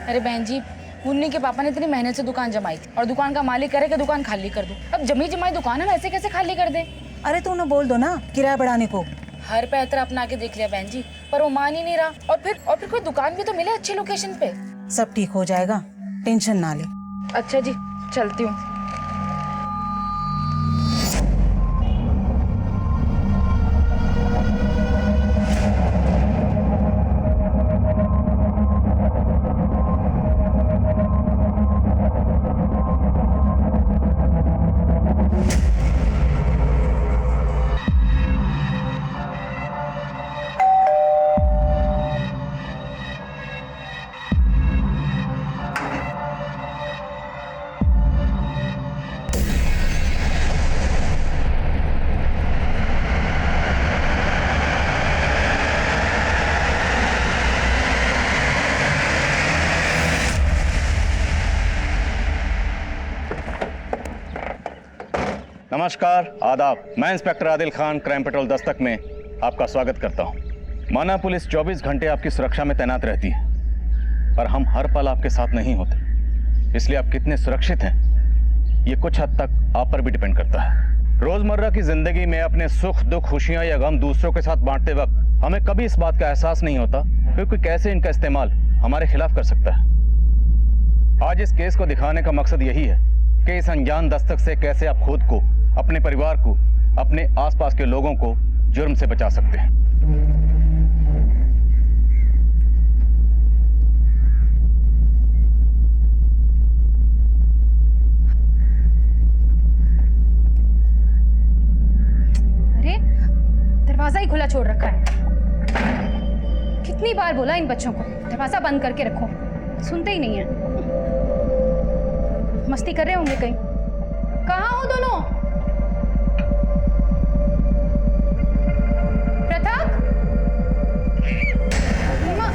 अरे बहन जी, मुन्नी के पापा ने इतनी मेहनत से दुकान जमाई थी और दुकान का मालिक करे कि दुकान खाली कर दो। अब जमी जमाई दुकान है, ऐसे कैसे खाली कर दे? अरे तो उन्हें बोल दो ना किराया बढ़ाने को। हर पैतरा अपना के देख लिया बहन जी, पर वो मान ही नहीं रहा। और फिर कोई दुकान भी तो मिले अच्छी लोकेशन पे। सब ठीक हो जाएगा, टेंशन ना ले। अच्छा जी, चलती हूँ। नमस्कार, आदाब। मैं inspector Adil Khan, crime petrol Dastak में आपका स्वागत करता हूं। माना पुलिस 24 घंटे आपकी सुरक्षा में तैनात रहती है, पर हम हर पल आपके साथ नहीं होते। इसलिए आप कितने सुरक्षित हैं, ये कुछ हद तक आप पर भी डिपेंड करता है। रोजमर्रा की जिंदगी में अपने सुख दुख, खुशियां या गम दूसरों के साथ बांटते वक्त हमें कभी इस बात का एहसास नहीं होता क्योंकि कैसे इनका इस्तेमाल हमारे खिलाफ कर सकता है। आज इस केस को दिखाने का मकसद यही है कि इस अनजान दस्तक से कैसे आप खुद को, अपने परिवार को, अपने आसपास के लोगों को जुर्म से बचा सकते हैं। अरे दरवाजा ही खुला छोड़ रखा है। कितनी बार बोला इन बच्चों को दरवाजा बंद करके रखो, सुनते ही नहीं है। मस्ती कर रहे होंगे कहीं। कहाँ हो दोनों? प्रताप, मम्मा,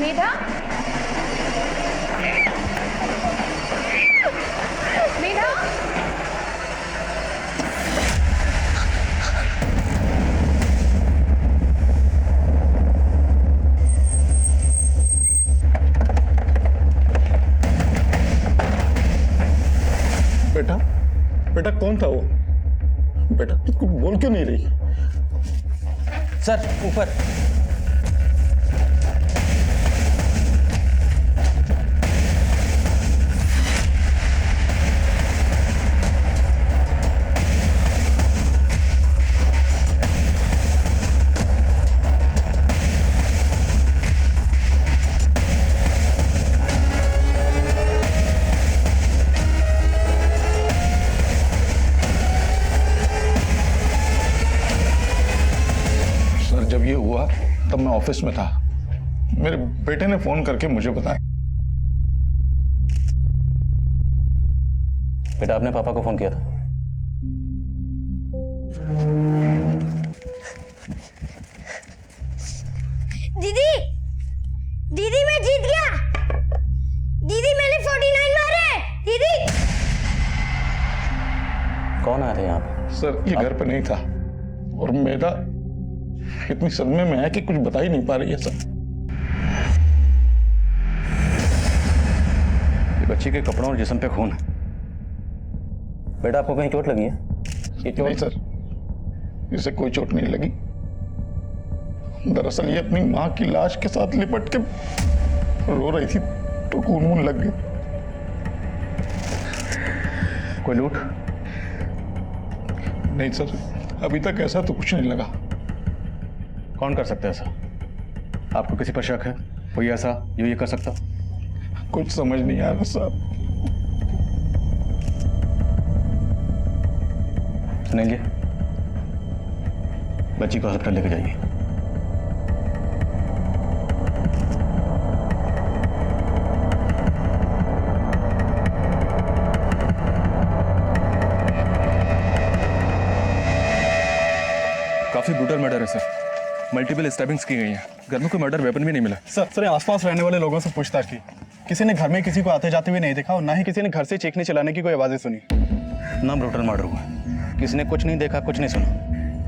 मेधा, मेधा, बेटा, बेटा कौन था वो? बेटा तू कुछ बोल क्यों नहीं रही? सर ऊपर। जब ये हुआ तब मैं ऑफिस में था। मेरे बेटे ने फोन करके मुझे बताया। बेटा, आपने पापा को फोन किया था? दीदी, दीदी मैं जीत गया। दीदी मैंने 49 मारे। दीदी। कौन आया था यहाँ पे? सर ये घर पे नहीं था और मेरा इतनी सदमे में है कि कुछ बता ही नहीं पा रही है सर। ये बच्ची के कपड़ों और जिस्म पे खून है। बेटा, आपको कहीं चोट लगी है? ये नहीं सर, इसे कोई चोट नहीं लगी। दरअसल ये अपनी माँ की लाश के साथ लिपट के रो रही थी तो खून वून लग गई। कोई लूट? नहीं सर, अभी तक ऐसा तो कुछ नहीं लगा। कौन कर सकता है ऐसा? आपको किसी पर शक है? कोई ऐसा जो ये कर सकता? कुछ समझ नहीं आ रहा साहब। सुनील जी, बच्ची को हॉस्पिटल लेके जाइए। काफी ब्रूटल मर्डर है सर। मल्टीपल स्टैबिंग्स की गई हैं। घर में कोई मर्डर वेपन भी नहीं मिला। सर आसपास रहने वाले लोगों से पूछताछ की, किसी ने घर में किसी को आते जाते हुए नहीं देखा और ना ही किसी ने घर से चीखने चिल्लाने की कोई आवाजें सुनी। ना ब्रूटल मर्डर हुआ, किसी ने कुछ नहीं देखा, कुछ नहीं सुना।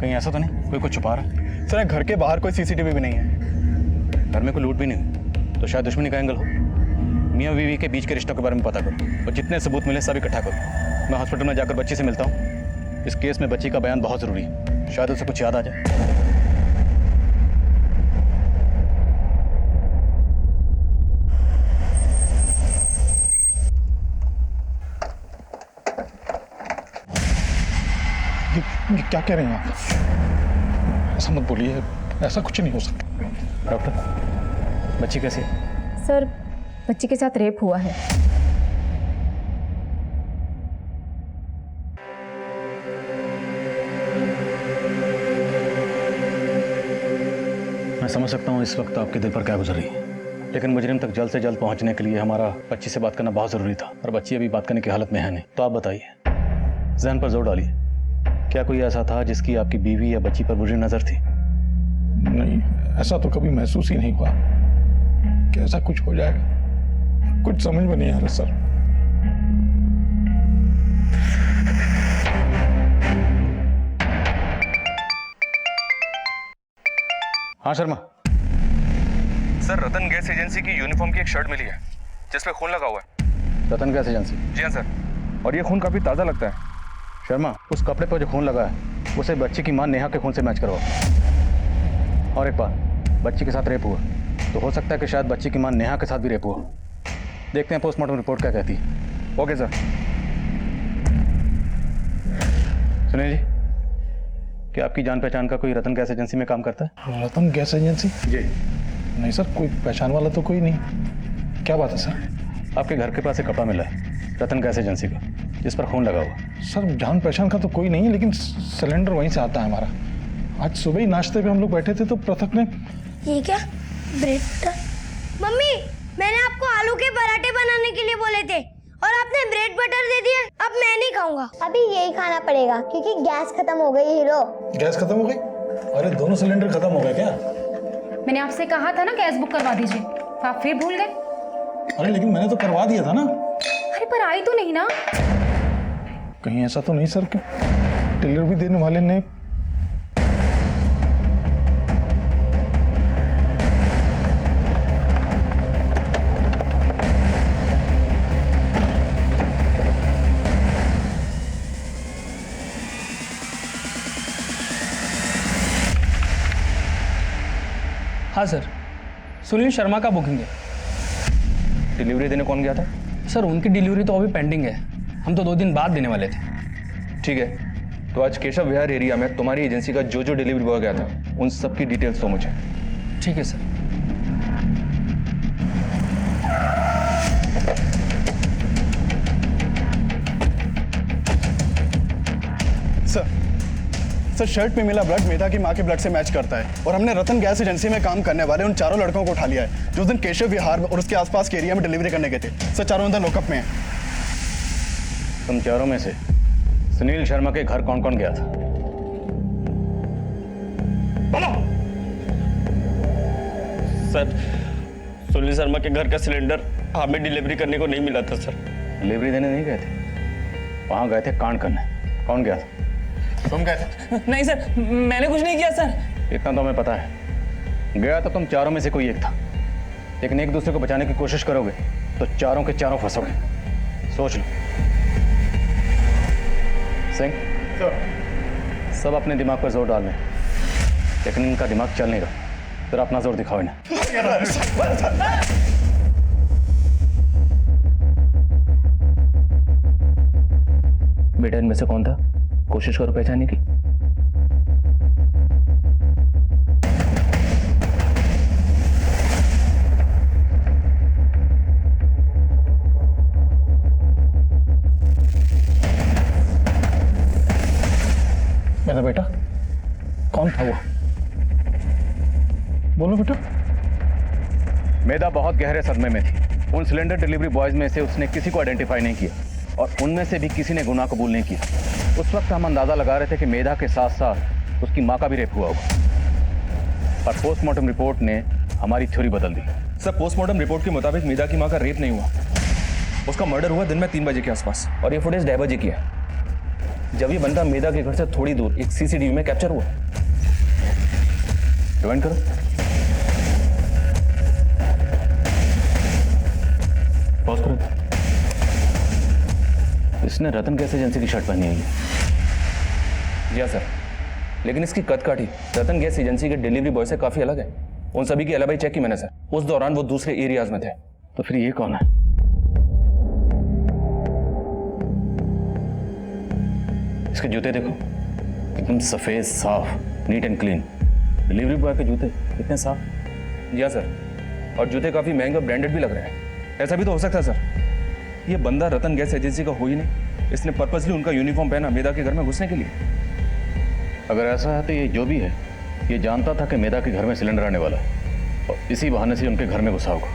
कहीं ऐसा तो नहीं कोई कुछ छुपा रहा है? सर घर के बाहर कोई सीसीटीवी भी नहीं है। घर में कोई लूट भी नहीं हुई, तो शायद दुश्मनी का एंगल हो। मियाँ बीवी के बीच के रिश्तों के बारे में पता करो और जितने सबूत मिले सब इकट्ठा करो। मैं हॉस्पिटल में जाकर बच्ची से मिलता हूँ। इस केस में बच्ची का बयान बहुत ज़रूरी है, शायद उसे कुछ याद आ जाए। ये क्या कह रहे हैं आप? ऐसा मत बोलिए, ऐसा कुछ नहीं हो सकता। डॉक्टर, बच्ची कैसी है? सर, बच्ची के साथ रेप हुआ है। मैं समझ सकता हूँ इस वक्त आपके दिल पर क्या गुजर रही है, लेकिन मुजरिम तक जल्द से जल्द पहुँचने के लिए हमारा बच्ची से बात करना बहुत ज़रूरी था, और बच्ची अभी बात करने की हालत में है नहीं। तो आप बताइए, जहन पर जोर डालिए, क्या कोई ऐसा था जिसकी आपकी बीवी या बच्ची पर बुरी नज़र थी? नहीं, ऐसा तो कभी महसूस ही नहीं हुआ कि ऐसा कुछ हो जाएगा। कुछ समझ में नहीं आ रहा सर। हाँ शर्मा। सर, रतन गैस एजेंसी की यूनिफॉर्म की एक शर्ट मिली है जिसपे खून लगा हुआ है। रतन गैस एजेंसी? जी हाँ सर, और ये खून काफी ताज़ा लगता है। शर्मा, उस कपड़े पर जो खून लगा है उसे बच्ची की मां नेहा के खून से मैच करवाओ। और एक बात, बच्ची के साथ रेप हुआ तो हो सकता है कि शायद बच्ची की मां नेहा के साथ भी रेप हुआ। देखते हैं पोस्टमार्टम रिपोर्ट क्या कहती है। Okay sir. सुनिए जी, क्या आपकी जान पहचान का कोई रतन गैस एजेंसी में काम करता है? रतन गैस एजेंसी? जी। नहीं सर, कोई पहचान वाला तो कोई नहीं। क्या बात है सर? आपके घर के पास एक कपड़ा मिला है रतन गैस एजेंसी का, जिस पर खून लगा हुआ। सर, जान पहचान का तो कोई नहीं है, लेकिन सिलेंडर वहीं से आता है हमारा। आज सुबह ही नाश्ते पे हम लोग बैठे थे तो पृथक ने। ये क्या? ब्रेड? मम्मी, मैंने आपको आलू के पराठे बनाने के लिए बोले थे और आपने ब्रेड बटर दे दिया। अब मैं नहीं खाऊंगा। अभी यही खाना पड़ेगा क्योंकि गैस खत्म हो गई हीरो। गैस खत्म हो गई? अरे दोनों सिलेंडर खत्म हो गए क्या? मैंने आपसे कहा था ना गैस बुक करवा दीजिए, तो आप फिर भूल गए। अरे लेकिन मैंने तो करवा दिया था ना। अरे पर आई तो नहीं ना। कहीं ऐसा तो नहीं सर कि डिलीवरी देने वाले ने। हाँ सर, सुनील शर्मा का बुकिंग है। डिलीवरी देने कौन गया था? सर, उनकी डिलीवरी तो अभी पेंडिंग है, हम तो 2 दिन बाद देने वाले थे। ठीक है, तो आज केशव विहार एरिया में तुम्हारी एजेंसी का जो जो डिलीवरी बॉय गया था उन सब की डिटेल्स दो मुझे। ठीक है सर। सर, शर्ट पे मिला ब्लड मेधा की मां के ब्लड से मैच करता है और हमने रतन गैस एजेंसी में काम करने वाले उन चारों लड़कों को उठा लिया है जो उस दिन केशव विहार और उसके आसपास के एरिया में डिलीवरी करने गए थे। सर, चारों अंदर लॉकअप में हैं। तुम चारों में से सुनील शर्मा के घर कौन कौन गया था? सर, सुनील शर्मा के घर का सिलेंडर हमें डिलीवरी करने को नहीं मिला था सर। डिलीवरी देने नहीं गए थे, वहां गए थे कांड करने। कौन गया था? तुम गए थे? नहीं सर, मैंने कुछ नहीं किया सर। इतना तो हमें पता है, गया तो तुम चारों में से कोई एक था, लेकिन एक दूसरे को बचाने की कोशिश करोगे तो चारों के चारों फंसोगे। सोच लो। सिंह, सब अपने दिमाग पर जोर डाल लें, लेकिन इनका दिमाग चल नहीं रहा। जरा अपना जोर दिखाओ इन्हें। बेटा, इनमें से कौन था? कोशिश करो पहचानने की। मेरा बेटा कौन था वो? बोलो बेटा। मेधा बहुत गहरे सदमे में थी। उन सिलेंडर डिलीवरी बॉयज में से उसने किसी को आइडेंटिफाई नहीं किया और उनमें से भी किसी ने गुनाह कबूल नहीं किया। उस वक्त हम अंदाजा लगा रहे थे कि मेधा के साथ साथ उसकी मां का भी रेप हुआ होगा, पर पोस्टमार्टम रिपोर्ट ने हमारी थ्योरी बदल दी। सर, पोस्टमार्टम रिपोर्ट के मुताबिक मेधा की मां का रेप नहीं हुआ, उसका मर्डर हुआ दिन में 3 बजे के आसपास, और ये फुटेज 2 बजे की है, जब ये बंदा मेधा के घर से थोड़ी दूर एक सीसीटीवी में कैप्चर हुआ। रिवाइंड करो। पॉज करो। इसने रतन गैस एजेंसी की शर्ट पहनी है। जी हाँ सर, लेकिन इसकी कद काठी रतन गैस एजेंसी के डिलीवरी बॉय से काफी अलग है। उन सभी की एलिबाई चेक की मैंने सर, उस दौरान वो दूसरे एरियाज में थे। तो फिर ये कौन है? इसके जूते देखो, एकदम सफेद, साफ, neat and clean. Delivery boy के जूते कितने साफ। जी हाँ सर, और जूते काफी महंगे और ब्रांडेड भी लग रहे हैं। ऐसा भी तो हो सकता है सर, ये बंदा रतन गैस एजेंसी का हो ही नहीं, इसने पर्पसली उनका यूनिफॉर्म पहना मेधा के घर में घुसने के लिए। अगर ऐसा है तो ये जो भी है, ये जानता था कि मेधा के घर में सिलेंडर आने वाला है और इसी बहाने से उनके घर में घुसा होगा।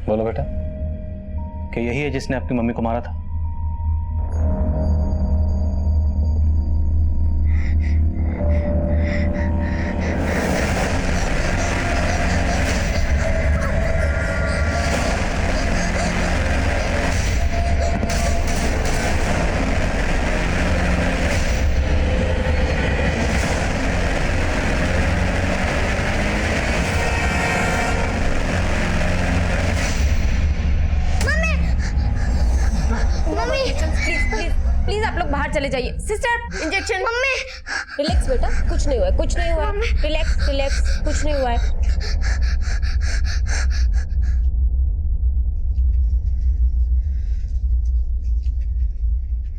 बोलो बेटा, कि यही है जिसने आपकी मम्मी को मारा था? प्लीज आप लोग बाहर चले जाइए। Sister, injection. मम्मी रिलैक्स बेटा, कुछ नहीं हुआ है, कुछ नहीं हुआ है। रिलैक्स रिलैक्स, कुछ नहीं हुआ है।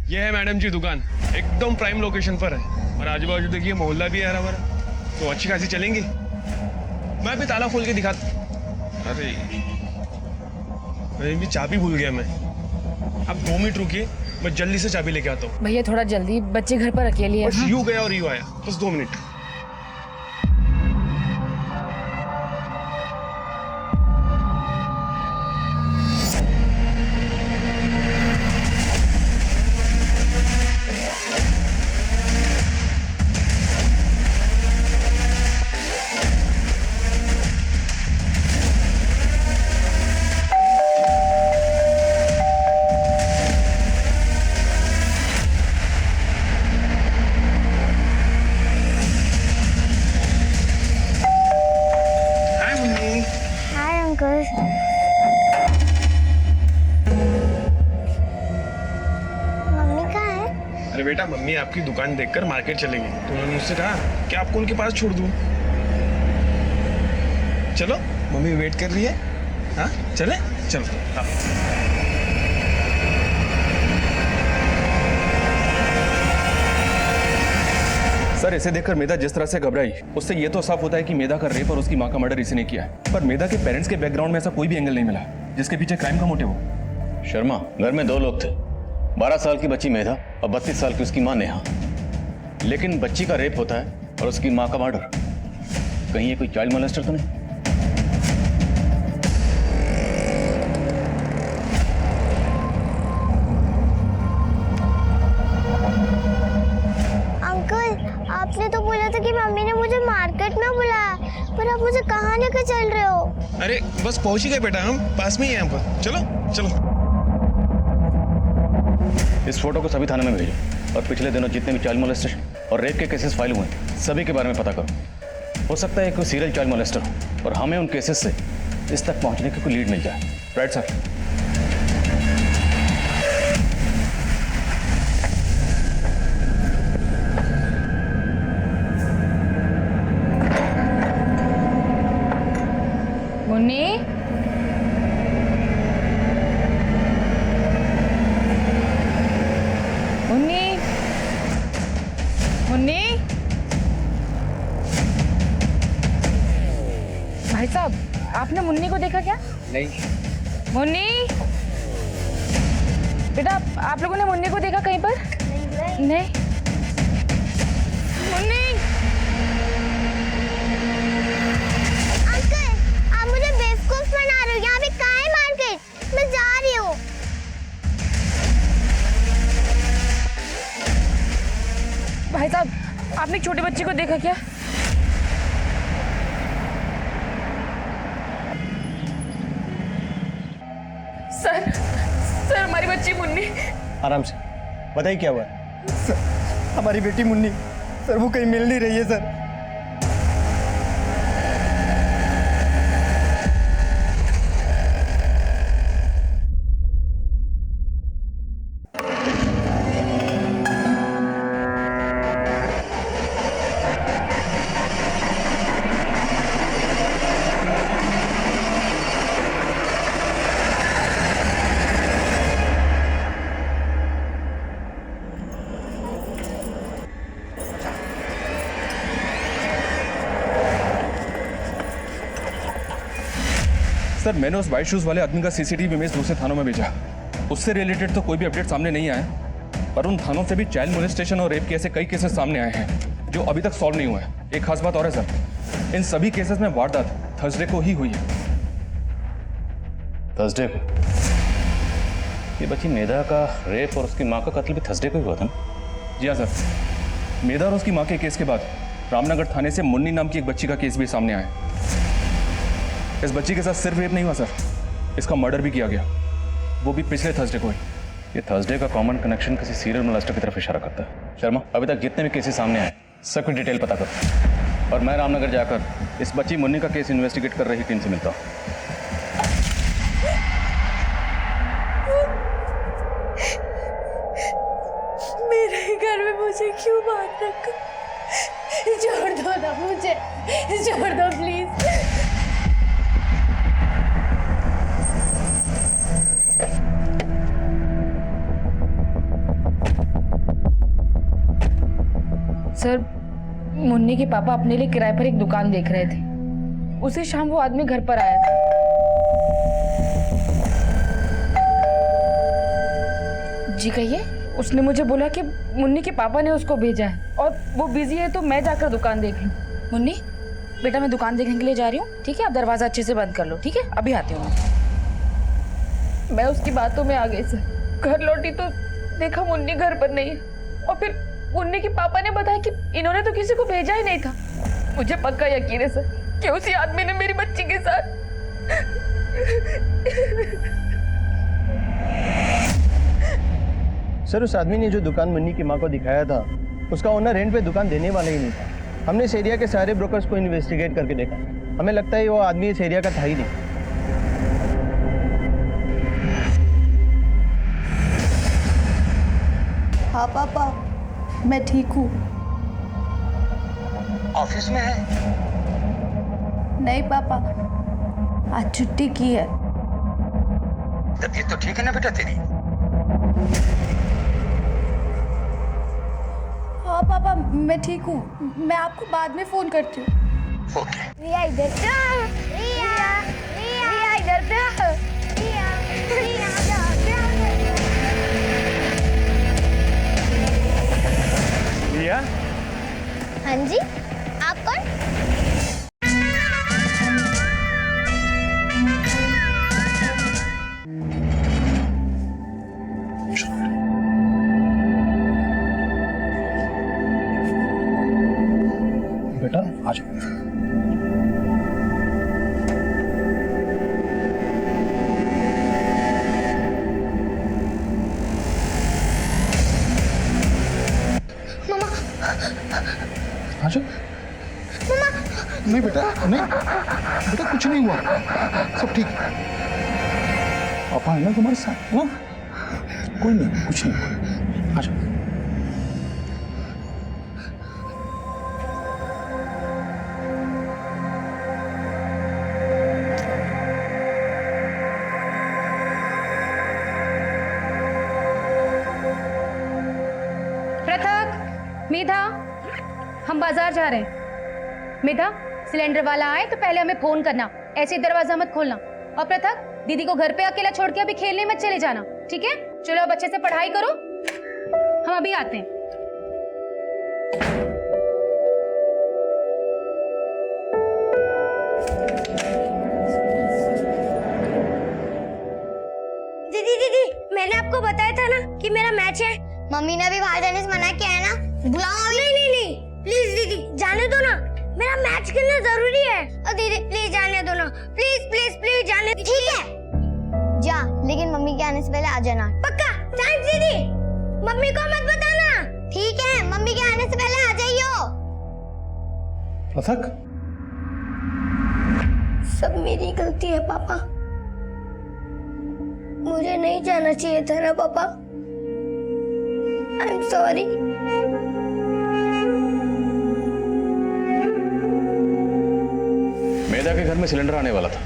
ये है मैडम जी दुकान, एकदम प्राइम लोकेशन पर है और आजू बाजू देखिए मोहल्ला भी है हरा भरा, तो अच्छी खासी चलेंगी। मैं भी ताला खोल के दिखाता। अरे भी चाबी भूल गया मैं। आप 2 मिनट रुकिए, मैं जल्दी से चाबी लेके आता हूँ। भैया थोड़ा जल्दी, बच्चे घर पर अकेली है। बस यूं गया और यूं आया, बस 2 मिनट। अरे बेटा, मम्मी आपकी दुकान देखकर मार्केट चलेंगे, तो उन्होंने मुझसे कहा कि आपको उनके पास छोड़ दूं। चलो, मम्मी वेट कर रही है। हाँ चले, चलो। हाँ। सर, इसे देखकर मेधा जिस तरह से घबराई, उससे ये तो साफ होता है कि मेधा का रेप और उसकी मां का मर्डर इसी ने किया है। पर मेधा के पेरेंट्स के बैकग्राउंड में ऐसा कोई भी एंगल नहीं मिला जिसके पीछे क्राइम का मोटिव हो। शर्मा, घर में 2 लोग थे, 12 साल की बच्ची मेधा और 32 साल की उसकी मां नेहा। लेकिन बच्ची का रेप होता है और उसकी मां का मर्डर। कहीं ये कोई चाइल्ड मोलेस्टर तो नहीं? अंकल, आपने तो बोला था कि मम्मी ने मुझे मार्केट में बुलाया, पर आप मुझे कहाँ लेकर चल रहे हो? अरे बस पहुंच ही गए बेटा, हम पास में ही हैं यहाँ पर। चलो चलो। इस फोटो को सभी थाने में भेजो और पिछले दिनों जितने भी चाइल्ड मोलेस्टेशन और रेप के केसेस फाइल हुए हैं, सभी के बारे में पता करो। हो सकता है कोई सीरियल चाइल्ड मोलेस्टर हो और हमें उन केसेस से इस तक पहुंचने की कोई लीड मिल जाए। Right sir? मुन्नी, मुन्नी, मुन्नी। भाई साहब, आपने मुन्नी को देखा क्या? नहीं। मुन्नी, बेटा आप लोगों ने मुन्नी को देखा कहीं पर? नहीं नहीं मुन्नी। अंकल, आप मुझे बेवकूफ बना रहे हो। यहाँ पे कहाँ है मार्केट? मैं जा रही हूँ। भाई साहब, आपने एक छोटे बच्चे को देखा क्या? सर हमारी बच्ची मुन्नी। आराम से बताइए क्या हुआ? सर, हमारी बेटी मुन्नी, सर वो कहीं मिल नहीं रही है सर। सर मैंने उस वाइट शूज वाले आदमी का सीसीटीवी इमेज दूसरे थानों में भेजा। उससे रिलेटेड तो कोई भी अपडेट सामने नहीं आया, पर उन थानों से भी चाइल्ड मोलेस्टेशन और रेप के ऐसे कई केसेस सामने आए हैं जो अभी तक सॉल्व नहीं हुए हैं। एक खास बात और है सर, इन सभी केसेस में वारदात थर्सडे को ही हुई है। थर्सडे को? ये बच्ची मेधा का रेप और उसकी माँ का कत्ल भी थर्सडे को ही हुआ था ना? जी हाँ सर, मेधा और उसकी माँ के केस के बाद रामनगर थाने से मुन्नी नाम की एक बच्ची का केस भी सामने आया। इस बच्ची के साथ सिर्फ रेप नहीं हुआ सर, इसका मर्डर भी किया गया, वो भी पिछले थर्सडे को ही। ये थर्सडे का कॉमन कनेक्शन किसी सीरियल मोलेस्टर की तरफ इशारा करता है। शर्मा, अभी तक जितने भी केसेस सामने आए सब की डिटेल पता करो, और मैं रामनगर जाकर इस बच्ची मुन्नी का केस इन्वेस्टिगेट कर रही टीम से मिलता हूँ। मेरे घर में मुझे क्यों बांध रखा? छोड़ दो ना मुझे, छोड़ दो प्लीज। सर, मुन्नी के पापा अपने लिए किराए पर एक दुकान देख रहे थे। उसी शाम वो आदमी घर पर आया था। जी कहिए। उसने मुझे बोला कि मुन्नी के पापा ने उसको भेजा है और वो बिजी है, तो मैं जाकर दुकान देख लूं। मुन्नी बेटा, मैं दुकान देखने के लिए जा रही हूँ, ठीक है? आप दरवाजा अच्छे से बंद कर लो, ठीक है? अभी आती हूँ मैं उसकी बातों में आ गई सर। घर लौटी तो देखा मुन्नी घर पर नहीं है, और फिर मुन्नी के पापा ने बताया कि इन्होंने तो किसी को भेजा ही नहीं था। मुझे पक्का यकीन है सर कि उसी आदमी ने मेरी बच्ची के साथ। सर उस आदमी ने जो दुकान मुन्नी की माँ को दिखाया था, उसका ओनर रेंट पे दुकान देने वाला ही नहीं था। हमने इस एरिया के सारे ब्रोकर्स को इन्वेस्टिगेट करके देखा, हमें लगता है वो आदमी इस एरिया का था ही नहीं। हाँ पापा, मैं ठीक हूँ। ऑफिस में है? नहीं पापा, आज छुट्टी की है। तबीयत तो ठीक है ना बेटा तेरी? हाँ पापा, मैं ठीक हूँ। मैं आपको बाद में फोन करती हूँ। ओके। रिया इधर से। रिया, रिया इधर से। रिया, रिया जा। रिया? हाँ जी, आप कौन? बेटा आ जाओ। आ जाओ। नहीं बेटा, नहीं बेटा, कुछ नहीं हुआ, सब ठीक। पापा है ना तुम्हारे साथ? ना कोई नहीं, कुछ नहीं। आ जाओ। पृथक, मेधा, हम बाजार जा रहे हैं। मेधा, सिलेंडर वाला आए तो पहले हमें फोन करना, ऐसे ही दरवाजा मत खोलना। और पृथक, दीदी को घर पे अकेला छोड़ के अभी खेलने मत चले जाना, ठीक है? चलो अब अच्छे से पढ़ाई करो, हम अभी आते हैं। दीदी दीदी, मैंने आपको बताया था ना कि मेरा मैच है। मम्मी ने भी बाहर जाने से मना किया है ना, बुलाओ अभी। नहीं नहीं नहीं, प्लीज दीदी जाने दो ना, मेरा मैच खेलना जरूरी है। और दीदी प्लीज जाने दो ना, प्लीज प्लीज प्लीज जाने। ठीक है जा, लेकिन मम्मी के आने से पहले आ जाना। पक्का? थैंक्स दीदी, मम्मी को मत बताना। ठीक है, मम्मी के आने से पहले आ जाइयो। पथक, सब मेरी गलती है पापा, मुझे नहीं जाना चाहिए था ना पापा। I am sorry. मेधा के घर में सिलेंडर आने वाला था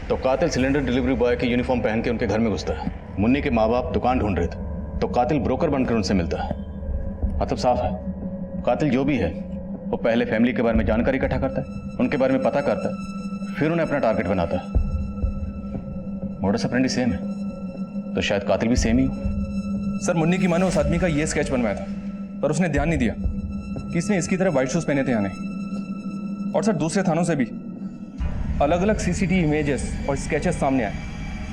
तो कातिल सिलेंडर डिलीवरी बॉय की यूनिफॉर्म पहन के उनके घर में घुसता है। मुन्नी के माँ बाप दुकान ढूंढ रहे थे तो कातिल ब्रोकर बनकर उनसे मिलता है। मतलब साफ है, कातिल जो भी है वो पहले फैमिली के बारे में जानकारी इकट्ठा करता है, उनके बारे में पता करता है, फिर उन्हें अपना टारगेट बनाता है। मोडस ऑपरेंडी सेम है तो शायद कातिल भी सेम ही हो। सर, मुन्नी की माँ ने उस आदमी का ये स्केच बनवाया था, पर उसने ध्यान नहीं दिया कि इसने इसकी तरह व्हाइट शूज पहने थे या नहीं। और सर, दूसरे थानों से भी अलग अलग सीसीटीवी इमेजेस और स्केचेस सामने आए।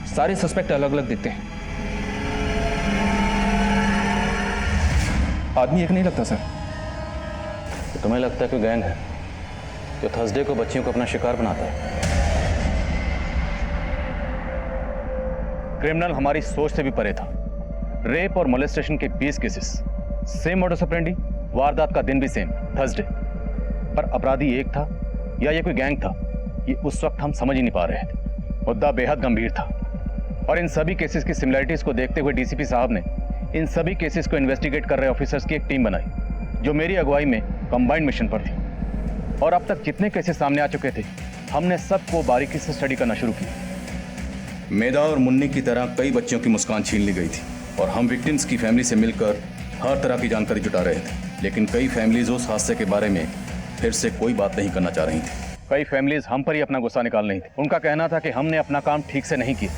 सारे सस्पेक्ट अलग अलग दिखते हैं। आदमी एक नहीं लगता सर। तो तुम्हें लगता है कोई गैंग है जो थर्सडे को बच्चियों को अपना शिकार बनाता है? क्रिमिनल हमारी सोच से भी परे था। रेप और मोलेस्टेशन के 20 केसेस, सेम मोडस ऑपरेंडी, वारदात का दिन भी सेम, थर्सडे। पर अपराधी एक था या ये कोई गैंग था, ये उस वक्त हम समझ ही नहीं पा रहे थे। मुद्दा बेहद गंभीर था और इन सभी केसेस की सिमिलरिटीज को देखते हुए डीसीपी साहब ने इन सभी केसेस को इन्वेस्टिगेट कर रहे ऑफिसर्स की एक टीम बनाई जो मेरी अगुवाई में कंबाइंड मिशन पर थी। और अब तक जितने केसेस सामने आ चुके थे, हमने सबको बारीकी से स्टडी करना शुरू किया। मेधा और मुन्नी की तरह कई बच्चियों की मुस्कान छीन ली गई थी और हम विक्टिम्स की फैमिली से मिलकर हर तरह की जानकारी जुटा रहे थे। लेकिन कई फैमिलीज उस हादसे के बारे में फिर से कोई बात नहीं करना चाह रही थी। कई फैमिलीज हम पर ही अपना गुस्सा निकाल रही थी। उनका कहना था कि हमने अपना काम ठीक से नहीं किया,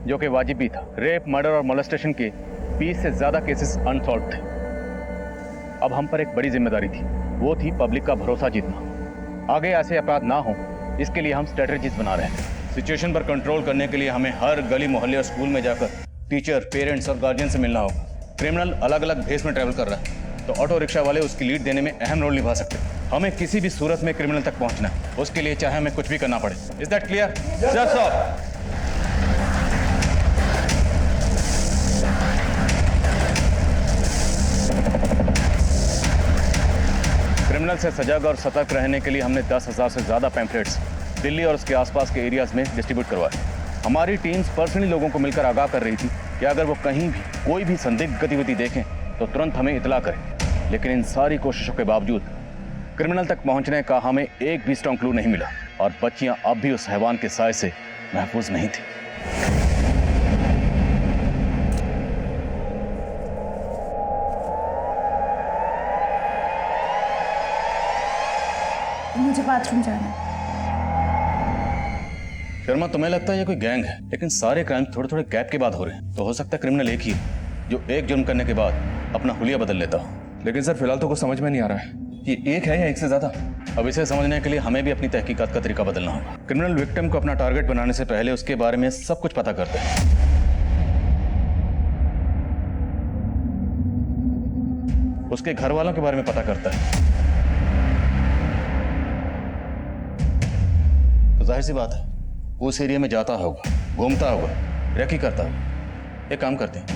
जो कि वाजिब भी था। रेप, मर्डर और मोलेस्टेशन के 20 से ज्यादा केसेस अनसॉल्व थे। अब हम पर एक बड़ी जिम्मेदारी थी, वो थी पब्लिक का भरोसा जीतना। आगे ऐसे अपराध ना हो, इसके लिए हम स्ट्रेटजीज बना रहे हैं। सिचुएशन पर कंट्रोल करने के लिए हमें हर गली, मोहल्ले और स्कूल में जाकर टीचर, पेरेंट्स और गार्जियन से मिलना होगा। क्रिमिनल अलग अलग भेस में ट्रैवल कर रहा है तो ऑटो रिक्शा वाले उसकी लीड देने में अहम रोल निभा सकते हैं। हमें किसी भी सूरत में क्रिमिनल तक पहुंचना है, उसके लिए चाहे हमें कुछ भी करना पड़े। Is that clear? Yes sir. Criminal से सजग और सतर्क रहने के लिए हमने 10,000 से ज्यादा पैम्फलेट्स दिल्ली और उसके आसपास के एरियाज में डिस्ट्रीब्यूट करवाए। हमारी टीम्स पर्सनली लोगों को मिलकर आगाह कर रही थी कि अगर वो कहीं भी कोई भी संदिग्ध गतिविधि देखें तो तुरंत हमें इतला करें। लेकिन इन सारी कोशिशों के बावजूद क्रिमिनल तक पहुंचने का हमें एक भी स्ट्रॉन्ग क्लू नहीं मिला और बच्चियां अब भी उस हैवान के साए से महफूज नहीं थी। मुझे बाथरूम जाना है। शर्मा, तुम्हें लगता है ये कोई गैंग है, लेकिन सारे क्राइम थोड़े थोड़े गैप के बाद हो रहे हैं। तो हो सकता है क्रिमिनल एक ही है जो एक जुर्म करने के बाद अपना हुलिया बदल लेता हो। लेकिन सर, फिलहाल तो कुछ समझ में नहीं आ रहा है, ये एक है या एक से ज्यादा? अब इसे समझने के लिए हमें भी अपनी तहकीकात का तरीका बदलना होगा। क्रिमिनल विक्टिम को अपना टारगेट बनाने से पहले उसके बारे में सब कुछ पता करते हैं। उसके घर वालों के बारे में पता करता है। तो जाहिर सी बात है उस एरिया में जाता होगा, घूमता होगा, रेकी करता होगा। एक काम करते हैं,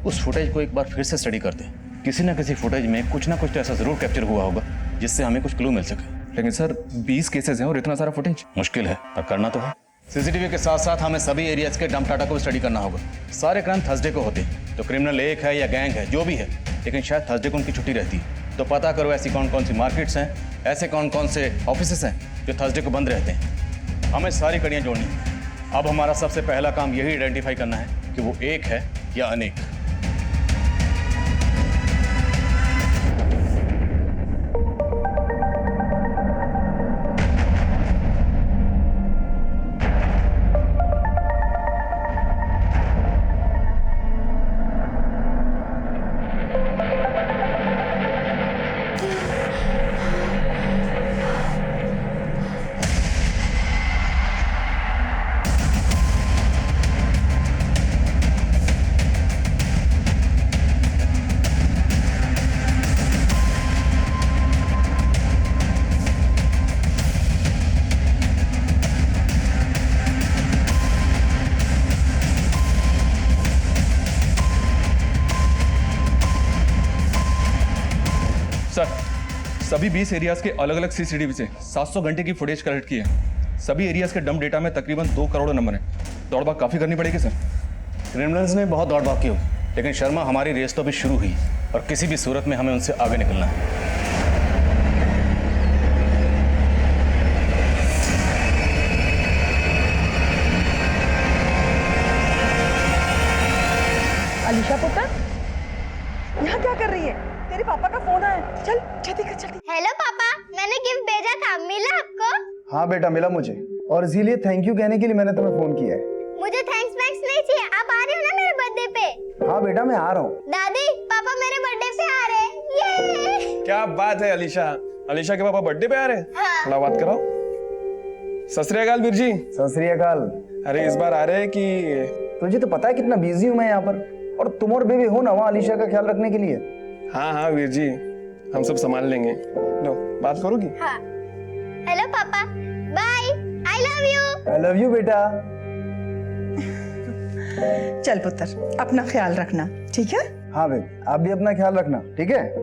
उस फुटेज को एक बार फिर से स्टडी करते हैं। किसी ना किसी फुटेज में कुछ ना कुछ तो ऐसा जरूर कैप्चर हुआ होगा जिससे हमें कुछ क्लू मिल सके। लेकिन सर, 20 केसेस हैं और इतना सारा फुटेज मुश्किल है, पर करना तो है। सीसीटीवी के साथ साथ हमें सभी एरियाज के डंप डाटा को स्टडी करना होगा। सारे क्राइम थर्सडे को होते हैं, तो क्रिमिनल एक है या गैंग है, जो भी है, लेकिन शायद थर्सडे को उनकी छुट्टी रहती है। तो पता करो ऐसी कौन कौन सी मार्केट्स हैं, ऐसे कौन कौन से ऑफिसेस हैं जो थर्सडे को बंद रहते हैं। हमें सारी कड़ियाँ जोड़नी है। अब हमारा सबसे पहला काम यही आइडेंटिफाई करना है कि वो एक है या अनेक। सभी 20 एरियाज के अलग अलग सीसीटीवी से 700 घंटे की फुटेज कलेक्ट की है। सभी एरियाज के डंप डेटा में तकरीबन 2 करोड़ नंबर है। दौड़भाग काफी करनी पड़ेगी सर। क्रिमिनल्स ने बहुत दौड़ भाग की होगी, लेकिन शर्मा हमारी रेस तो अभी शुरू हुई और किसी भी सूरत में हमें उनसे आगे निकलना है। अलीशा पुत्र, यहाँ क्या कर रही है? तेरे पापा का फोन आया, चल जल्दी कर जल्दी। हेलो पापा, मैंने गिफ्ट भेजा था, मिला आपको? हाँ बेटा मिला मुझे, और इसीलिए थैंक यू कहने के लिए मैंने तुम्हें फोन किया है। मुझे थैंक्स नहीं चाहिए, आप आ रहे हो ना मेरे बर्थडे पे? हाँ बेटा मैं आ रहा हूँ। दादी पापा मेरे बर्थडे पे आ रहे हैं। ये क्या बात है अलीशा, अलीशा के पापा बर्थडे पे आ रहे हैं? हाँ। ला बात कराओ। सत श्री अकाल वीर जी। सत श्री अकाल। अरे इस बार आ रहे हैं कि तुझे तो पता है कितना बिजी हूँ मैं यहाँ पर, और तुम और बेबी हो ना वहाँ अलीशा का ख्याल रखने के लिए। हाँ हाँ वीर जी, हम सब संभाल लेंगे। लो बात करोगी? हाँ। हेलो पापा, bye, I love you. I love you बेटा। चल पुत्र, अपना ख्याल रखना, ठीक है? हाँ बेबी, आप भी अपना ख्याल रखना, ठीक है?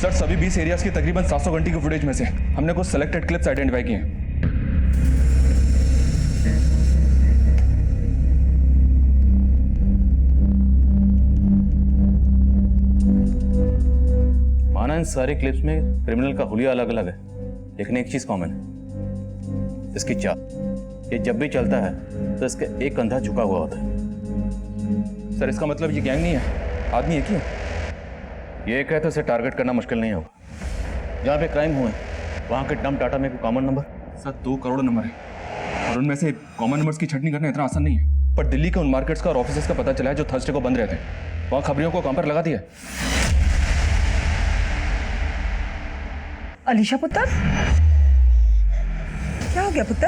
सर सभी 20 एरियाज की तकरीबन 700 घंटे की फुटेज में से हमने कुछ सेलेक्टेड क्लिप्स आइडेंटिफाई किए हैं। माना इन सारे क्लिप्स में क्रिमिनल का हुलिया अलग अलग है, लेकिन एक चीज कॉमन है, इसकी चाल। ये जब भी चलता है तो इसका एक कंधा झुका हुआ होता है। सर इसका मतलब ये गैंग नहीं है, आदमी एक ही है। ये कहे तो इसे टारगेट करना मुश्किल नहीं होगा। जहाँ पे क्राइम हुए वहाँ के डंप डाटा में कोई common number? Sir 2 crore number है और उनमें से कॉमन नंबर्स की छंटनी करना इतना आसान नहीं है। पर दिल्ली के उन मार्केट्स का और ऑफिसेस का पता चला है जो थर्सडे को बंद रहते हैं। वहाँ खबरियों को काम पर लगा दिया। अलीशा पुत्र, क्या हो गया पुत्र?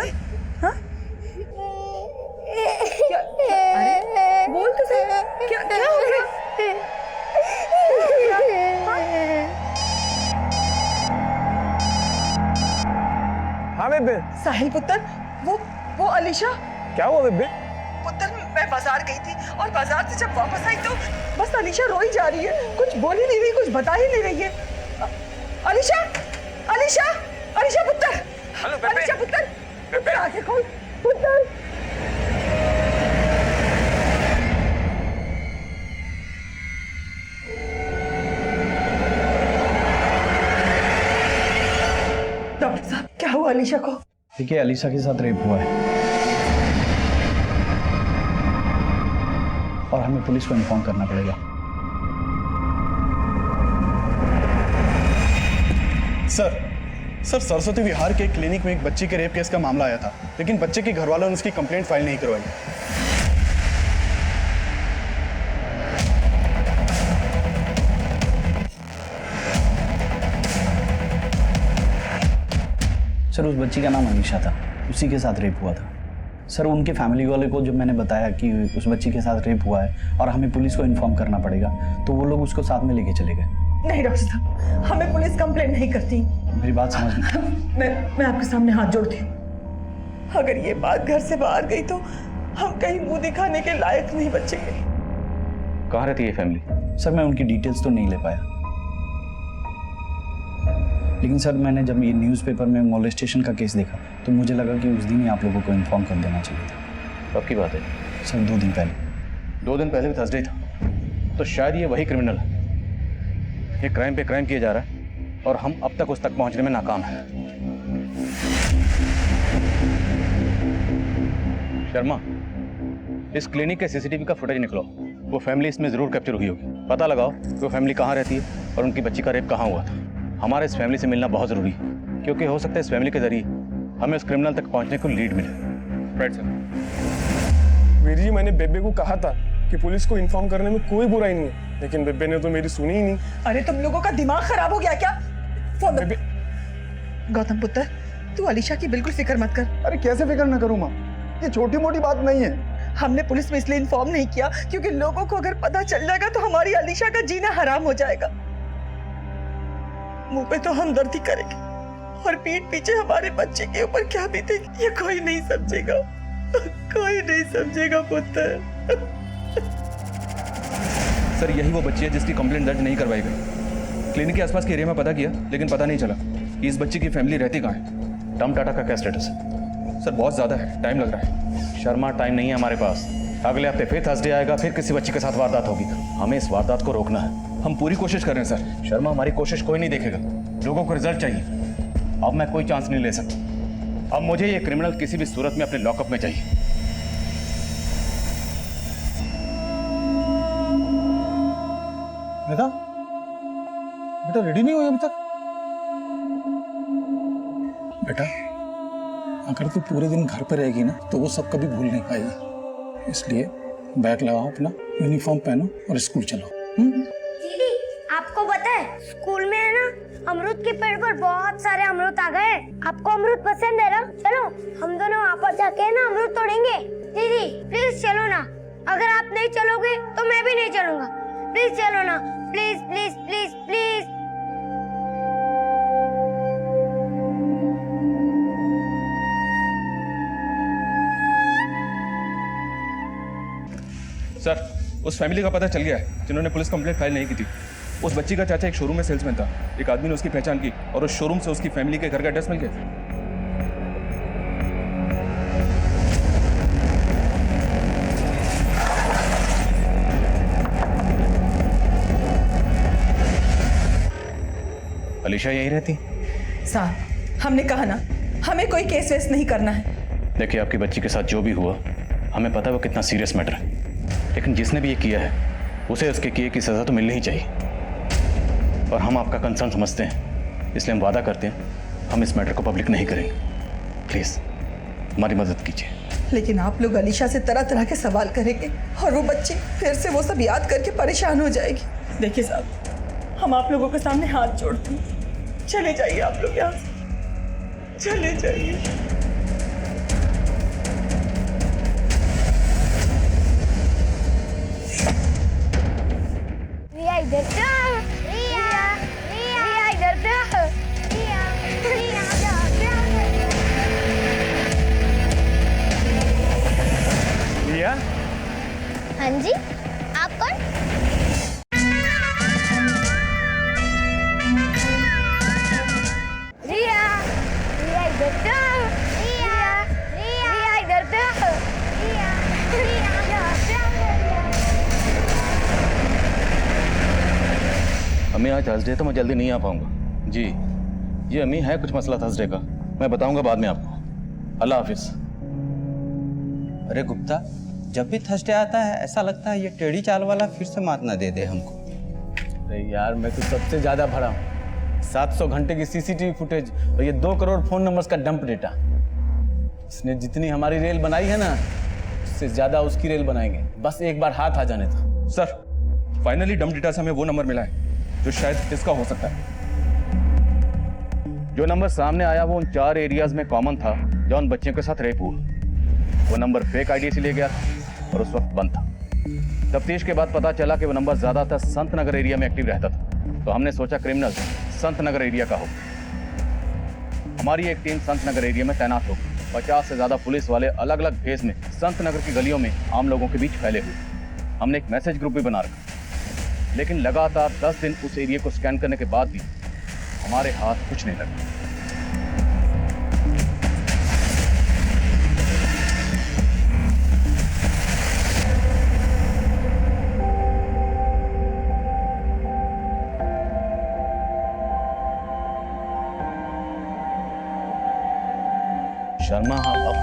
हाँ? अरे बोल तो सही, क्या क्या हो गया? हाँ बेबे। साहिल पुत्र, वो अलीशा। क्या हुआ बेबे? पुत्र मैं बाजार गई थी और बाजार से जब वापस आई तो बस अलीशा रोई जा रही है, कुछ बोल ही नहीं रही, कुछ बता ही नहीं रही है। अलीशा, अलीशा, अलीशा पुत्र, अलीशा पुत्र, पुत्र आगे खोल, पुत्र। डॉक्टर साहब क्या हुआ अलीशा को? देखिए अलीशा के साथ रेप हुआ है और हमें पुलिस को इन्फॉर्म करना पड़ेगा। सर सरस्वती विहार के क्लिनिक में एक बच्ची के रेप केस का मामला आया था, लेकिन बच्चे के घर वालों ने उसकी कंप्लेंट फाइल नहीं करवाई। सर उस बच्ची का नाम अनीशा था, उसी के साथ रेप हुआ था। सर उनके फैमिली वाले को जब मैंने बताया कि उस बच्ची के साथ रेप हुआ है और हमें पुलिस को इन्फॉर्म करना पड़ेगा, तो वो लोग उसको साथ में लेके चले गए। नहीं डॉक्टर साहब, हमें पुलिस कंप्लेंट नहीं करती। मेरी बात समझ में। मैं आपके सामने हाथ जोड़ती हूँ, अगर ये बात घर से बाहर गई तो हम कहीं मुंह दिखाने के लायक नहीं बचेंगे। कहाँ रहती है फैमिली? सर मैं उनकी डिटेल्स तो नहीं ले पाया, लेकिन सर मैंने जब ये न्यूज़पेपर में मोलेस्टेशन का केस देखा तो मुझे लगा कि उस दिन ही आप लोगों को इन्फॉर्म कर देना चाहिए था। कब की बात है? सर 2 दिन पहले। 2 दिन पहले भी थर्सडे था, तो शायद ये वही क्रिमिनल है। ये क्राइम पे क्राइम किया जा रहा है और हम अब तक उस तक पहुंचने में नाकाम हैं। शर्मा, इस क्लिनिक के सीसीटीवी का फुटेज निकलो, वो फैमिली इसमें जरूर कैप्चर हुई होगी। पता लगाओ कि वो फैमिली कहाँ रहती है और उनकी बच्ची का रेप कहाँ हुआ था। हमारे इस फैमिली से मिलना बहुत जरूरी है, क्योंकि हो सकता है इस फैमिली के जरिए हमें उस क्रिमिनल तक पहुंचने को लीड मिले। Right sir. वीर जी मैंने बेबे को कहा था कि पुलिस को इन्फॉर्म करने में कोई बुराई नहीं है, लेकिन बेबे ने तो मेरी सुनी ही नहीं। अरे तुम लोगों का दिमाग खराब हो गया क्या? फोन दो। गौतम पुत्र, तू अलीशा की बिल्कुल फिक्र मत कर। अरे कैसे फिक्र ना करूँ माँ, ये छोटी मोटी बात नहीं है। हमने पुलिस में इसलिए इन्फॉर्म नहीं किया क्योंकि लोगों को अगर पता चल जाएगा तो हमारी अलीशा का जीना हराम हो जाएगा। मुंह पे तो हमदर्दी करेंगे और पीठ पीछे हमारे बच्चे के ऊपर क्या बीतेगी ये कोई नहीं समझेगा, कोई नहीं समझेगा पुत्र। सर यही वो बच्ची है जिसकी कंप्लेंट दर्ज नहीं करवाई गई। क्लिनिक के आसपास के एरिया में पता किया लेकिन पता नहीं चला कि इस बच्ची की फैमिली रहती कहाँ है। टम टाटा का क्या स्टेटस है? सर बहुत ज़्यादा है, टाइम लग रहा है। शर्मा टाइम नहीं है हमारे पास। अगले हफ्ते फिर थर्सडे आएगा, फिर किसी बच्ची के साथ वारदात होगी। हमें इस वारदात को रोकना है। हम पूरी कोशिश कर रहे हैं सर। शर्मा हमारी कोशिश कोई नहीं देखेगा, लोगों को रिजल्ट चाहिए। अब मैं कोई चांस नहीं ले सकता। अब मुझे ये क्रिमिनल किसी भी सूरत में अपने लॉकअप में चाहिए। बेटा बेटा रेडी नहीं हुई अभी तक? बेटा अगर तू पूरे दिन घर पर रहेगी ना तो वो सब कभी भूल नहीं पाएगी, इसलिए बैग लगाओ अपना, यूनिफॉर्म पहनो और स्कूल चलो। दीदी आपको पता है स्कूल में है ना अमरूद के पेड़ पर बहुत सारे अमरूद आ गए। आपको अमरूद पसंद है ना? चलो हम दोनों वापस जाके ना अमरूद तोड़ेंगे। दीदी प्लीज चलो ना, अगर आप नहीं चलोगे तो मैं भी नहीं चलूंगा। प्लीज चलो ना, please please please please. Sir उस फैमिली का पता चल गया है जिन्होंने पुलिस कंप्लेंट फाइल नहीं की थी। उस बच्ची का चाचा एक शोरूम में सेल्समैन था। एक आदमी ने उसकी पहचान की और उस शोरूम से उसकी फैमिली के घर का एड्रेस मिल गया। अलीशा यही रहती? साहब हमने कहा ना हमें कोई केस वेस नहीं करना है। देखिए आपकी बच्ची के साथ जो भी हुआ हमें पता है वो कितना सीरियस मैटर है, लेकिन जिसने भी ये किया है उसे उसके किए की सज़ा तो मिलनी ही चाहिए। और हम आपका कंसर्न समझते हैं, इसलिए हम वादा करते हैं हम इस मैटर को पब्लिक नहीं करेंगे। प्लीज़ हमारी मदद कीजिए। लेकिन आप लोग अलीशा से तरह तरह के सवाल करेंगे और वो बच्ची फिर से वो सब याद करके परेशान हो जाएगी। देखिए साहब हम आप लोगों के सामने हाथ जोड़ते हैं, चले जाइए आप लोग यहाँ से, चले जाइए। रिया इधर से, रिया रिया इधर से, रिया रिया रिया। हाँ जी आप कौन? रिया रिया इधर से, रिया रिया इधर से, रिया रिया अम्मी आज थर्सडे तो मैं जल्दी नहीं आ पाऊंगा। जी ये अम्मी है कुछ मसला थर्सडे का, मैं बताऊंगा बाद में आपको। अल्लाह हाफिज। अरे गुप्ता जब भी थर्सडे आता है ऐसा लगता है ये टेढ़ी चाल वाला फिर से मात ना दे दे हमको। अरे यार मैं तो सबसे ज़्यादा भरा हूँ। 700 घंटे की सीसीटीवी फुटेज और ये 2 करोड़ फ़ोन नंबर्स का डंप डेटा। इसने जितनी हमारी रेल बनाई है ना उससे ज़्यादा उसकी रेल बनाएंगे, बस एक बार हाथ आ जाने दो। सर फाइनली डंप डेटा से हमें वो नंबर मिला है जो शायद इसका हो सकता है। जो नंबर सामने आया वो उन 4 एरियाज में कॉमन था जो उन बच्चियों के साथ रेप हुआ। वो नंबर फेक आईडी से लिया गया था और उस वक्त बंद था। तफ्तीश के बाद पता चला कि वो नंबर ज्यादातर संत नगर एरिया में एक्टिव रहता था, तो हमने सोचा क्रिमिनल संत नगर एरिया का हो। हमारी एक टीम संत नगर एरिया में तैनात हो। 50 से ज्यादा पुलिस वाले अलग अलग भेस में संत नगर की गलियों में आम लोगों के बीच फैले हुए। हमने एक मैसेज ग्रुप भी बना रखा, लेकिन लगातार 10 दिन उस एरिया को स्कैन करने के बाद भी हमारे हाथ कुछ नहीं लगा। शर्मा हाँ अब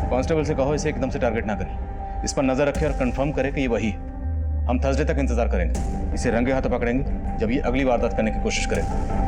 कांस्टेबल से कहो इसे एकदम से टारगेट ना करें, इस पर नजर रखें और कंफर्म करें कि ये वही है। हम थर्सडे तक इंतजार करेंगे, इसे रंगे हाथों पकड़ेंगे जब ये अगली वारदात करने की कोशिश करेगा।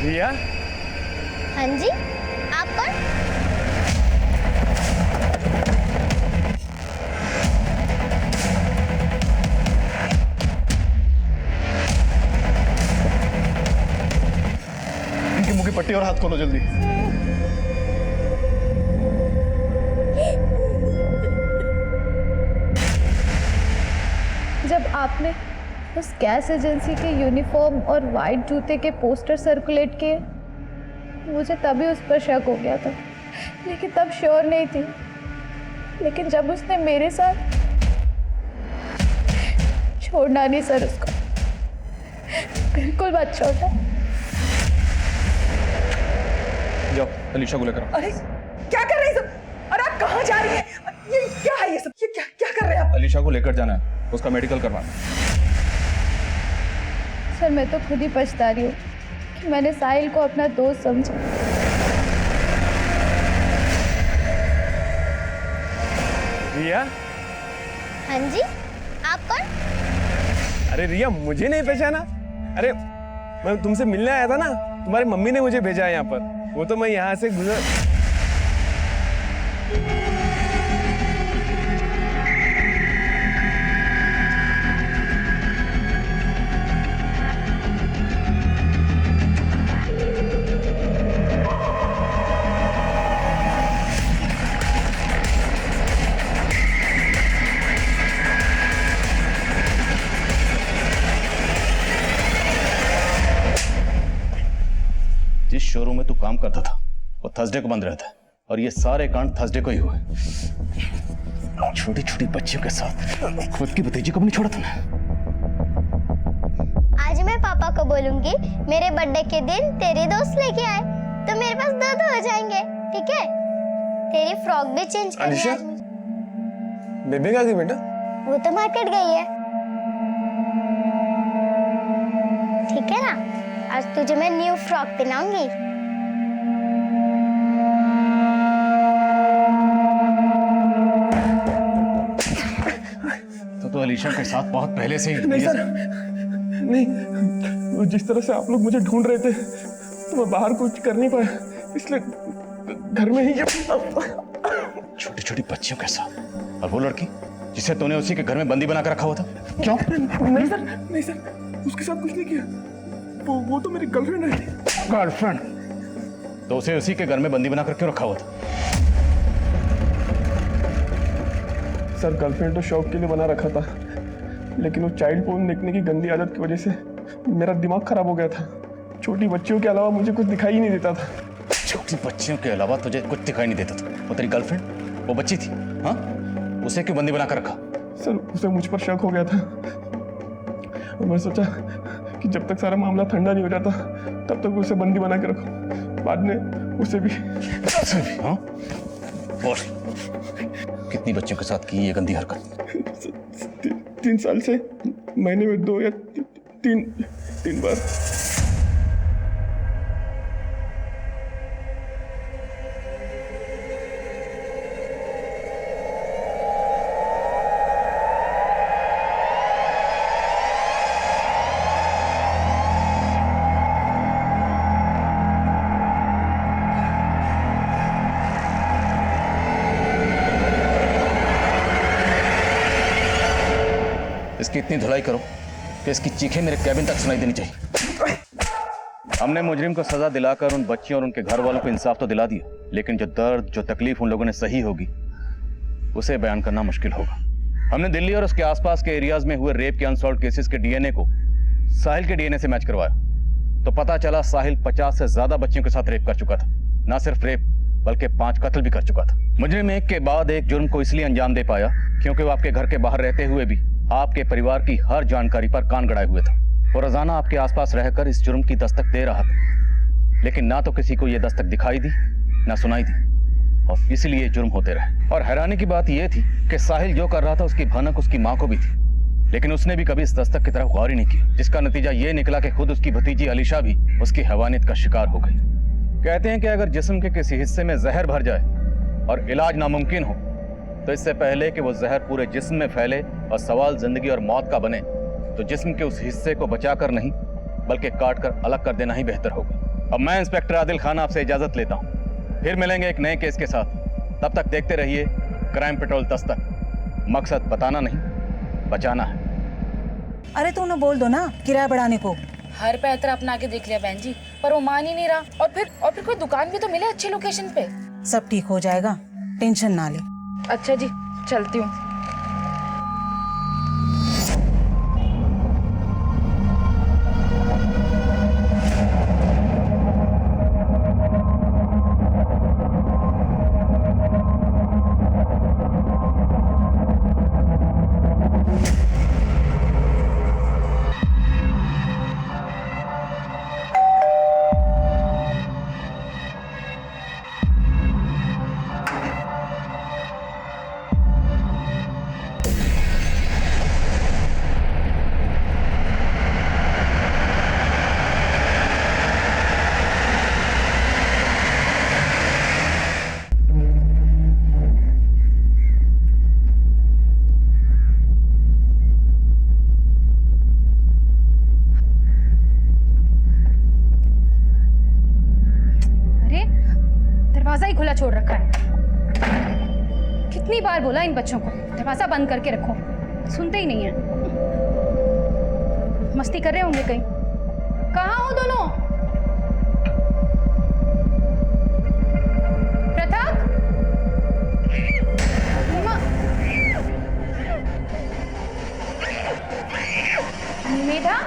रिया? हाँ जी, आप कौन? इनके मुंह की पट्टी और हाथ खोलो जल्दी। जब आपने उस गैस एजेंसी के यूनिफॉर्म और वाइट जूते के पोस्टर सर्कुलेट किए, मुझे तभी उस पर शक हो गया था, लेकिन तब श्योर नहीं थी। लेकिन जब उसने मेरे साथ, छोड़ना नहीं सर उसको, बिल्कुल मत छोड़ना। जाओ अलीशा को लेकर आओ। अरे क्या कर रही है सब? अरे आप कहाँ जा रही हैं? ये क्या है ये सब? ये क्या क्या कर रहे हैं आप? अलीशा को लेकर जाना है, उसका मेडिकल करवाना। सर मैं तो खुद ही पछता रही हूँ कि मैंने साहिल को अपना दोस्त समझा। रिया? हाँ जी, आप कौन? अरे रिया, मुझे नहीं पहचाना? अरे मैं तुमसे मिलने आया था ना, तुम्हारी मम्मी ने मुझे भेजा है यहाँ पर। वो तो मैं यहाँ से गुजर। जिस शोरूम में तू काम करता था वो थर्सडे को बंद रहता है, और ये सारे कांड थर्सडे को ही हुए। छोटी छोटी बच्चियों के साथ खुद की भतीजी को भी नहीं छोड़ा तूने। आज मैं पापा को बोलूंगी मेरे बर्थडे के दिन तेरे दोस्त लेके आए, तो मेरे पास दो हो जाएंगे, ठीक है? तेरी फ्रॉक भी चेंज करनी है आज मुझे। बेबी कहाँ गई बेटा? वो तो मार्केट गई है। ठीक है ना, आज तुझे मैं न्यू फ्रॉक पहनाऊंगी। तो अलीशा के साथ बहुत पहले से ही। नहीं सर, नहीं, वो जिस तरह से आप लोग मुझे ढूंढ रहे थे तो मैं बाहर कुछ कर नहीं पाया, इसलिए घर में ही। छोटी छोटी बच्चियों के साथ, और वो लड़की जिसे तूने उसी के घर में बंदी बना कर रखा हुआ था, क्यों? नहीं सर, नहीं सर, उसके साथ कुछ नहीं किया। वो तो मेरी गर्लफ्रेंड है। गर्लफ्रेंड? तो उसे उसी के घर में बंदी बनाकर क्यों रखा हुआ था? सर गर्लफ्रेंड तो शौक के लिए बना रखा था, लेकिन वो चाइल्ड पोर्न देखने की गंदी आदत की वजह से मेरा दिमाग खराब हो गया था। छोटी बच्चियों के अलावा मुझे कुछ दिखाई ही नहीं देता था। छोटी बच्चियों के अलावा तुझे कुछ दिखाई नहीं देता था? वो तेरी गर्लफ्रेंड, वो बच्ची थी, हाँ? उसे क्यों बंदी बनाकर रखा? सर उसे मुझ पर शक हो गया था, और मैं सोचा कि जब तक सारा मामला ठंडा नहीं हो जाता तब तक उसे बंदी बना के रखो। बाद में उसे भी। हाँ? और कितनी बच्चियों के साथ की ये गंदी हरकत? 3 साल से महीने में 2 या 3 बार। इसकी इतनी धुलाई करो कि इसकी चीखें मेरे कैबिन तक सुनाई देनी चाहिए। हमने मुजरिम को सजा दिलाकर उन बच्चियों और उनके घर वालों को इंसाफ तो दिला दिया, लेकिन जो दर्द, जो तकलीफ उन लोगों ने सही होगी उसे बयान करना मुश्किल होगा। हमने दिल्ली और उसके आसपास के एरियाज में हुए रेप के अनसॉल्व केसेस के डीएनए को साहिल के डीएनए से मैच करवाया, तो पता चला साहिल 50 से ज्यादा बच्चियों के साथ रेप कर चुका था। ना सिर्फ रेप बल्कि 5 कत्ल भी कर चुका था। मुजरिम एक के बाद एक जुर्म को इसलिए अंजाम दे पाया क्योंकि वो आपके घर के बाहर रहते हुए भी आपके परिवार की हर जानकारी पर कान गड़ाए हुए था। वो रोजाना आपके आसपास रहकर इस जुर्म की दस्तक दे रहा था, लेकिन ना तो किसी को यह दस्तक दिखाई दी ना सुनाई दी, और इसलिए जुर्म होते रहे। और हैरानी की बात यह थी कि साहिल जो कर रहा था उसकी भनक उसकी माँ को भी थी, लेकिन उसने भी कभी इस दस्तक की तरफ गौर ही नहीं की, जिसका नतीजा ये निकला कि खुद उसकी भतीजी अलीशा भी उसकी हैवानियत का शिकार हो गई। कहते हैं कि अगर जिस्म के किसी हिस्से में जहर भर जाए और इलाज नामुमकिन हो, तो इससे पहले कि वो जहर पूरे जिस्म में फैले और सवाल जिंदगी और मौत का बने, तो जिस्म के उस हिस्से को बचाकर नहीं बल्कि काट कर अलग कर देना ही बेहतर होगा। अब मैं इंस्पेक्टर आदिल खान आपसे इजाजत लेता हूं। फिर मिलेंगे एक नए केस के साथ। तब तक देखते रहिए क्राइम पेट्रोल दस्तक। मकसद बताना नहीं, बचाना है। अरे तू ना बोल दो ना किराया बढ़ाने को। हर पैतरा अपना के देख लिया बहन जी, पर वो मान ही नहीं रहा। और फिर कोई दुकान भी तो मिले अच्छी लोकेशन पे। सब ठीक हो जाएगा, टेंशन ना ले। अच्छा जी, चलती हूँ। दरवाजा ही खुला छोड़ रखा है। कितनी बार बोला इन बच्चों को दरवाजा बंद करके रखो, सुनते ही नहीं है। मस्ती कर रहे होंगे कहीं। कहाँ हो दोनों? प्रताप, मेधा,